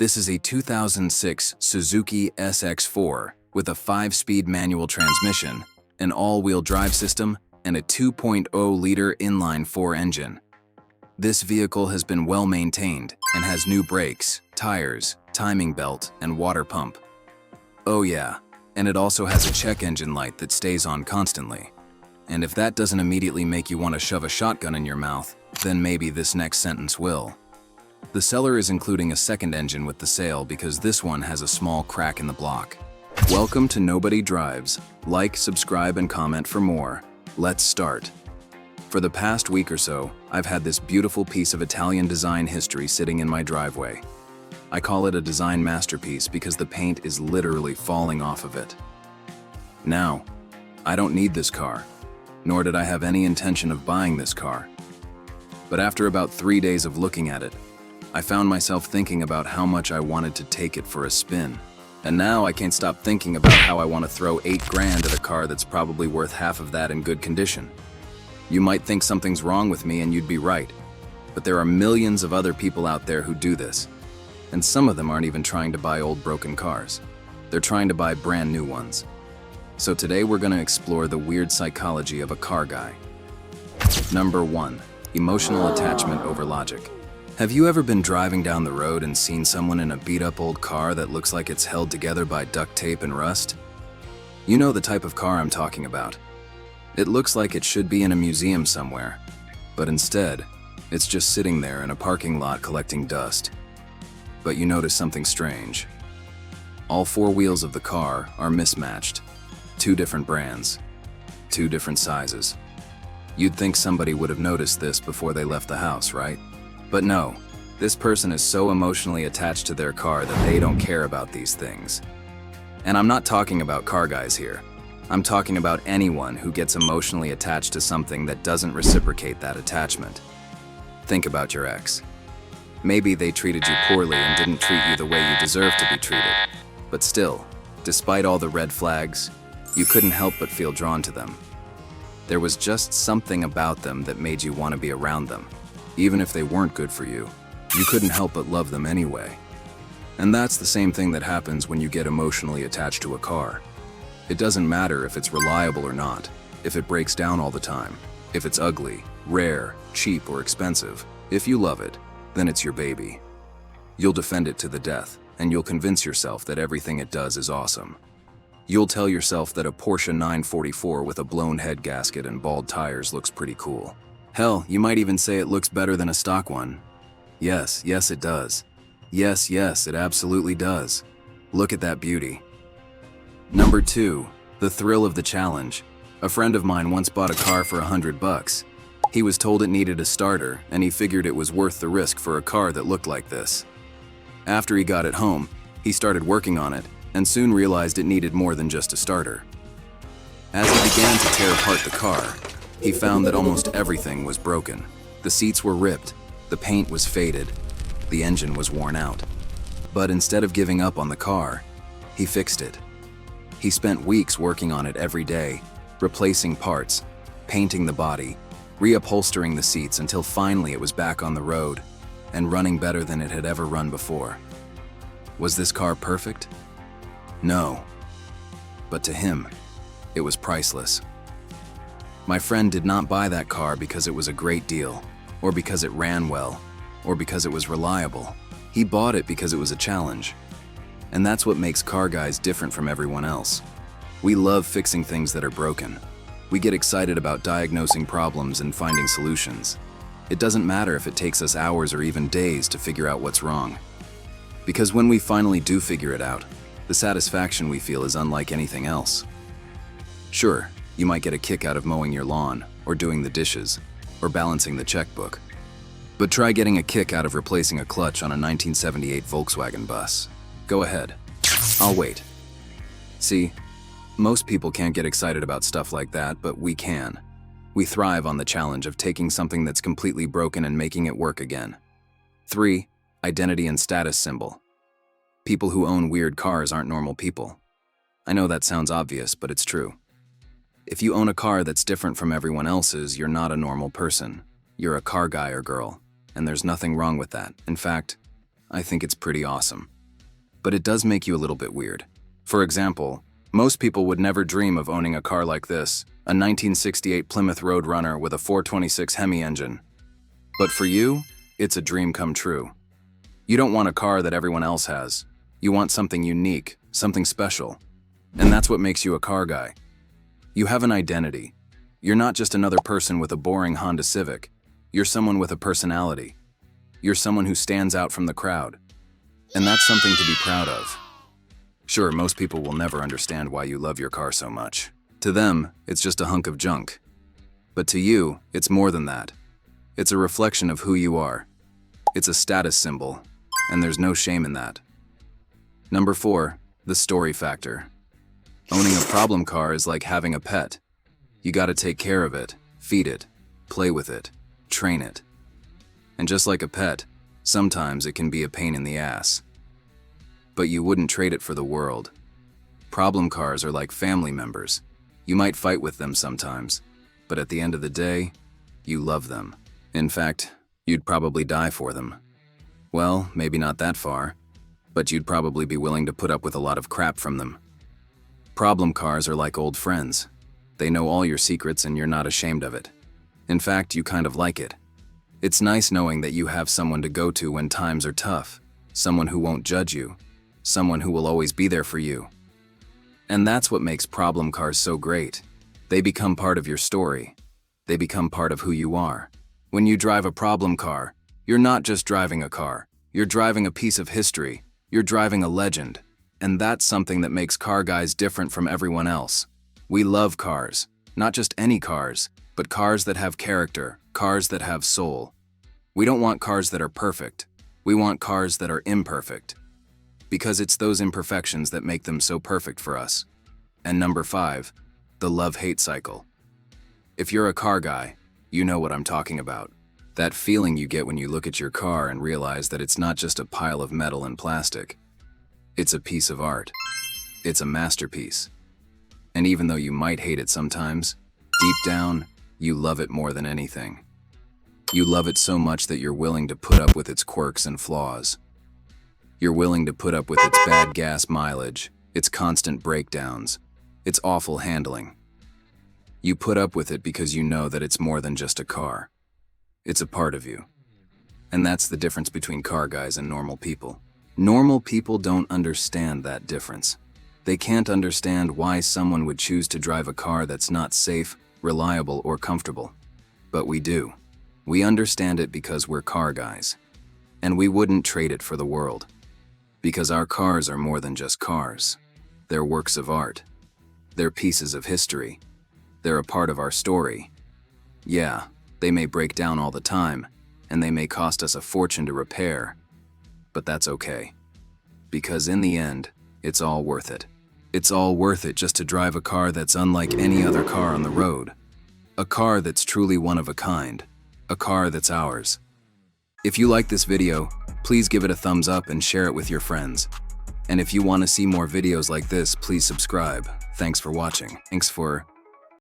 This is a 2006 Suzuki SX4 with a 5-speed manual transmission, an all-wheel drive system, and a 2.0-liter inline-4 engine. This vehicle has been well maintained and has new brakes, tires, timing belt, and water pump. Oh yeah, and it also has a check engine light that stays on constantly. And if that doesn't immediately make you want to shove a shotgun in your mouth, then maybe this next sentence will. The seller is including a second engine with the sale because this one has a small crack in the block. Welcome to Nobody Drives. Like, subscribe, and comment for more. Let's start. For the past week or so, I've had this beautiful piece of Italian design history sitting in my driveway. I call it a design masterpiece because the paint is literally falling off of it. Now, I don't need this car, nor did I have any intention of buying this car. But after about 3 days of looking at it, I found myself thinking about how much I wanted to take it for a spin. And now I can't stop thinking about how I want to throw $8,000 at a car that's probably worth half of that in good condition. You might think something's wrong with me and you'd be right, but there are millions of other people out there who do this. And some of them aren't even trying to buy old broken cars. They're trying to buy brand new ones. So today we're going to explore the weird psychology of a car guy. Number 1. Emotional attachment over logic. Have you ever been driving down the road and seen someone in a beat-up old car that looks like it's held together by duct tape and rust? You know the type of car I'm talking about. It looks like it should be in a museum somewhere, but instead, it's just sitting there in a parking lot collecting dust. But you notice something strange. All 4 wheels of the car are mismatched. 2 different brands, 2 different sizes. You'd think somebody would have noticed this before they left the house, right? But no, this person is so emotionally attached to their car that they don't care about these things. And I'm not talking about car guys here. I'm talking about anyone who gets emotionally attached to something that doesn't reciprocate that attachment. Think about your ex. Maybe they treated you poorly and didn't treat you the way you deserve to be treated. But still, despite all the red flags, you couldn't help but feel drawn to them. There was just something about them that made you want to be around them. Even if they weren't good for you, you couldn't help but love them anyway. And that's the same thing that happens when you get emotionally attached to a car. It doesn't matter if it's reliable or not, if it breaks down all the time, if it's ugly, rare, cheap, or expensive. If you love it, then it's your baby. You'll defend it to the death, and you'll convince yourself that everything it does is awesome. You'll tell yourself that a Porsche 944 with a blown head gasket and bald tires looks pretty cool. Hell, you might even say it looks better than a stock one. Yes, it does. Yes, it absolutely does. Look at that beauty. Number 2, the thrill of the challenge. A friend of mine once bought a car for $100. He was told it needed a starter, and he figured it was worth the risk for a car that looked like this. After he got it home, he started working on it, and soon realized it needed more than just a starter. As he began to tear apart the car, he found that almost everything was broken. The seats were ripped, the paint was faded, the engine was worn out. But instead of giving up on the car, he fixed it. He spent weeks working on it every day, replacing parts, painting the body, reupholstering the seats until finally it was back on the road and running better than it had ever run before. Was this car perfect? No. But to him, it was priceless. My friend did not buy that car because it was a great deal, or because it ran well, or because it was reliable. He bought it because it was a challenge. And that's what makes car guys different from everyone else. We love fixing things that are broken. We get excited about diagnosing problems and finding solutions. It doesn't matter if it takes us hours or even days to figure out what's wrong. Because when we finally do figure it out, the satisfaction we feel is unlike anything else. Sure, you might get a kick out of mowing your lawn, or doing the dishes, or balancing the checkbook. But try getting a kick out of replacing a clutch on a 1978 Volkswagen bus. Go ahead. I'll wait. See, most people can't get excited about stuff like that, but we can. We thrive on the challenge of taking something that's completely broken and making it work again. 3. Identity and status symbol. People who own weird cars aren't normal people. I know that sounds obvious, but it's true. If you own a car that's different from everyone else's, you're not a normal person. You're a car guy or girl, and there's nothing wrong with that. In fact, I think it's pretty awesome. But it does make you a little bit weird. For example, most people would never dream of owning a car like this, a 1968 Plymouth Roadrunner with a 426 Hemi engine. But for you, it's a dream come true. You don't want a car that everyone else has. You want something unique, something special. And that's what makes you a car guy. You have an identity. You're not just another person with a boring Honda Civic. You're someone with a personality. You're someone who stands out from the crowd. And that's something to be proud of. Sure, most people will never understand why you love your car so much. To them, it's just a hunk of junk. But to you, it's more than that. It's a reflection of who you are. It's a status symbol, and there's no shame in that. Number 4, the story factor. Owning a problem car is like having a pet. You gotta take care of it, feed it, play with it, train it. And just like a pet, sometimes it can be a pain in the ass. But you wouldn't trade it for the world. Problem cars are like family members. You might fight with them sometimes, but at the end of the day, you love them. In fact, you'd probably die for them. Well, maybe not that far, but you'd probably be willing to put up with a lot of crap from them. Problem cars are like old friends. They know all your secrets and you're not ashamed of it. In fact, you kind of like it. It's nice knowing that you have someone to go to when times are tough, someone who won't judge you, someone who will always be there for you. And that's what makes problem cars so great. They become part of your story. They become part of who you are. When you drive a problem car, you're not just driving a car. You're driving a piece of history. You're driving a legend. And that's something that makes car guys different from everyone else. We love cars. Not just any cars, but cars that have character, cars that have soul. We don't want cars that are perfect. We want cars that are imperfect. Because it's those imperfections that make them so perfect for us. And number 5, the love-hate cycle. If you're a car guy, you know what I'm talking about. That feeling you get when you look at your car and realize that it's not just a pile of metal and plastic. It's a piece of art. It's a masterpiece. And even though you might hate it sometimes, deep down, you love it more than anything. You love it so much that you're willing to put up with its quirks and flaws. You're willing to put up with its bad gas mileage, its constant breakdowns, its awful handling. You put up with it because you know that it's more than just a car. It's a part of you. And that's the difference between car guys and normal people. Normal people don't understand that difference. They can't understand why someone would choose to drive a car that's not safe, reliable, or comfortable. But we do. We understand it because we're car guys. And we wouldn't trade it for the world. Because our cars are more than just cars. They're works of art. They're pieces of history. They're a part of our story. Yeah, they may break down all the time, and they may cost us a fortune to repair. But that's okay. Because in the end, it's all worth it. It's all worth it just to drive a car that's unlike any other car on the road. A car that's truly one of a kind. A car that's ours. If you like this video, please give it a thumbs up and share it with your friends. And if you want to see more videos like this, please subscribe. Thanks for watching. Thanks for